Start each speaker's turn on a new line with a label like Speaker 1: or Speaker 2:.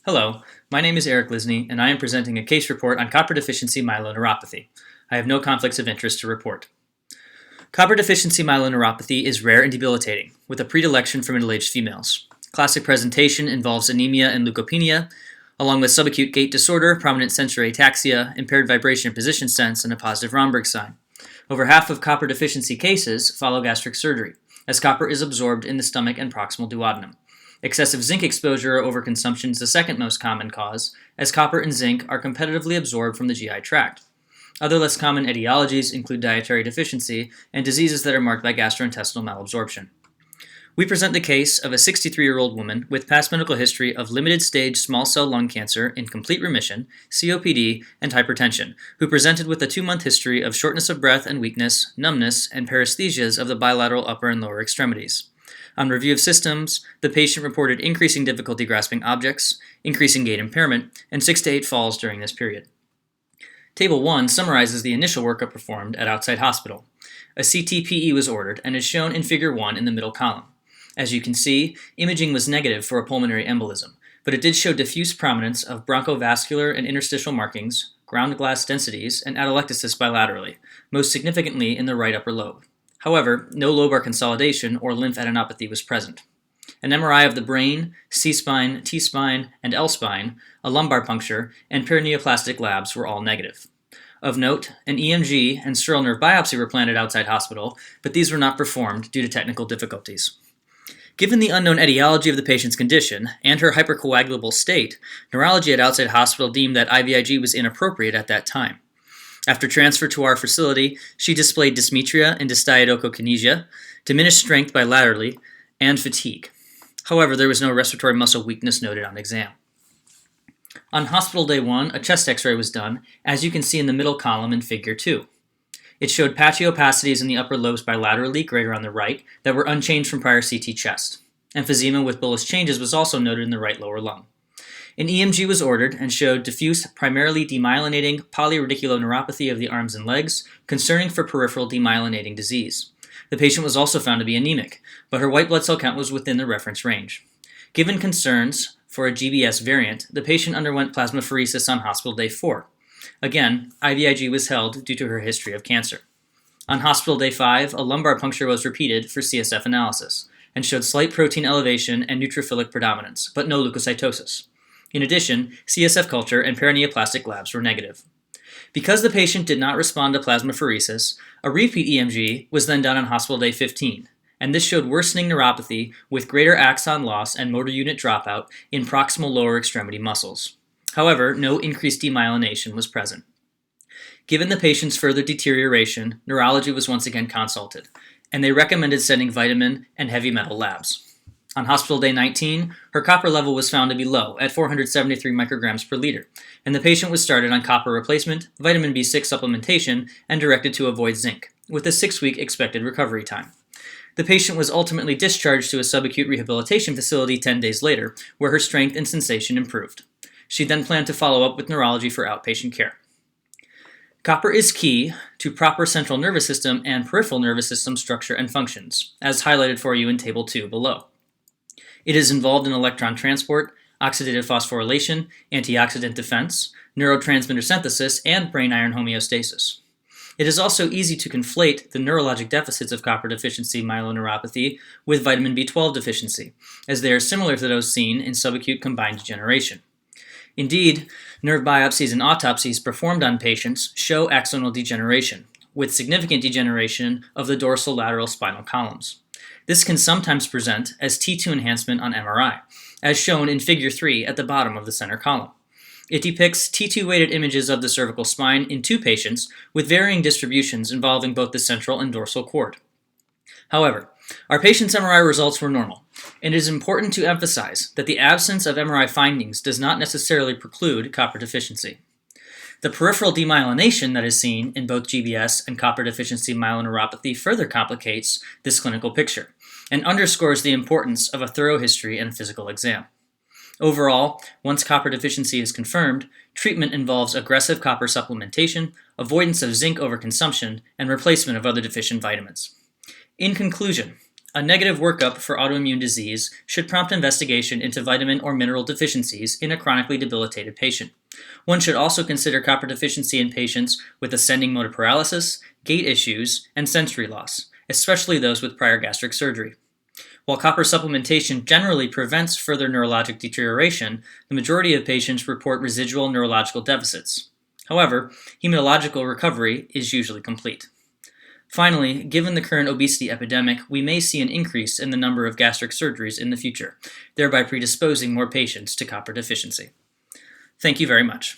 Speaker 1: Hello, my name is Eric Lisney, and I am presenting a case report on copper deficiency myeloneuropathy. I have no conflicts of interest to report. Copper deficiency myeloneuropathy is rare and debilitating, with a predilection for middle-aged females. Classic presentation involves anemia and leukopenia, along with subacute gait disorder, prominent sensory ataxia, impaired vibration and position sense, and a positive Romberg sign. Over half of copper deficiency cases follow gastric surgery, as copper is absorbed in the stomach and proximal duodenum. Excessive zinc exposure or overconsumption is the second most common cause, as copper and zinc are competitively absorbed from the GI tract. Other less common etiologies include dietary deficiency and diseases that are marked by gastrointestinal malabsorption. We present the case of a 63-year-old woman with past medical history of limited-stage small cell lung cancer in complete remission, COPD, and hypertension, who presented with a 2-month history of shortness of breath and weakness, numbness, and paresthesias of the bilateral upper and lower extremities. On review of systems, the patient reported increasing difficulty grasping objects, increasing gait impairment, and 6 to 8 falls during this period. Table 1 summarizes the initial workup performed at Outside Hospital. A CT-PE was ordered and is shown in Figure 1 in the middle column. As you can see, imaging was negative for a pulmonary embolism, but it did show diffuse prominence of bronchovascular and interstitial markings, ground glass densities, and atelectasis bilaterally, most significantly in the right upper lobe. However, no lobar consolidation or lymphadenopathy was present. An MRI of the brain, C-spine, T-spine, and L-spine, a lumbar puncture, and perineoplastic labs were all negative. Of note, an EMG and sural nerve biopsy were planned at Outside Hospital, but these were not performed due to technical difficulties. Given the unknown etiology of the patient's condition and her hypercoagulable state, neurology at Outside Hospital deemed that IVIG was inappropriate at that time. After transfer to our facility, she displayed dysmetria and dystiodocokinesia, diminished strength bilaterally, and fatigue. However, there was no respiratory muscle weakness noted on exam. On hospital day 1, a chest x-ray was done, as you can see in the middle column in Figure 2. It showed patchy opacities in the upper lobes bilaterally, greater on the right, that were unchanged from prior CT chest. Emphysema with bullous changes was also noted in the right lower lung. An EMG was ordered and showed diffuse, primarily demyelinating polyradiculoneuropathy of the arms and legs, concerning for peripheral demyelinating disease. The patient was also found to be anemic, but her white blood cell count was within the reference range. Given concerns for a GBS variant, the patient underwent plasmapheresis on hospital day 4. Again, IVIG was held due to her history of cancer. On hospital day 5, a lumbar puncture was repeated for CSF analysis and showed slight protein elevation and neutrophilic predominance, but no leukocytosis. In addition, CSF culture and perineoplastic labs were negative. Because the patient did not respond to plasmapheresis, a repeat EMG was then done on hospital day 15, and this showed worsening neuropathy with greater axon loss and motor unit dropout in proximal lower extremity muscles. However, no increased demyelination was present. Given the patient's further deterioration, neurology was once again consulted, and they recommended sending vitamin and heavy metal labs. On hospital day 19, her copper level was found to be low at 473 micrograms per liter, and the patient was started on copper replacement, vitamin B6 supplementation, and directed to avoid zinc, with a 6-week expected recovery time. The patient was ultimately discharged to a subacute rehabilitation facility 10 days later, where her strength and sensation improved. She then planned to follow up with neurology for outpatient care. Copper is key to proper central nervous system and peripheral nervous system structure and functions, as highlighted for you in Table 2 below. It is involved in electron transport, oxidative phosphorylation, antioxidant defense, neurotransmitter synthesis, and brain iron homeostasis. It is also easy to conflate the neurologic deficits of copper deficiency myeloneuropathy with vitamin B12 deficiency, as they are similar to those seen in subacute combined degeneration. Indeed, nerve biopsies and autopsies performed on patients show axonal degeneration, with significant degeneration of the dorsal lateral spinal columns. This can sometimes present as T2 enhancement on MRI, as shown in Figure 3 at the bottom of the center column. It depicts T2-weighted images of the cervical spine in 2 patients with varying distributions involving both the central and dorsal cord. However, our patient's MRI results were normal, and it is important to emphasize that the absence of MRI findings does not necessarily preclude copper deficiency. The peripheral demyelination that is seen in both GBS and copper deficiency myeloneuropathy further complicates this clinical picture and underscores the importance of a thorough history and physical exam. Overall, once copper deficiency is confirmed, treatment involves aggressive copper supplementation, avoidance of zinc overconsumption, and replacement of other deficient vitamins. In conclusion, A negative workup for autoimmune disease should prompt investigation into vitamin or mineral deficiencies in a chronically debilitated patient. One should also consider copper deficiency in patients with ascending motor paralysis, gait issues, and sensory loss, especially those with prior gastric surgery. While copper supplementation generally prevents further neurologic deterioration, the majority of patients report residual neurological deficits. However, hematological recovery is usually complete. Finally, given the current obesity epidemic, we may see an increase in the number of gastric surgeries in the future, thereby predisposing more patients to copper deficiency. Thank you very much.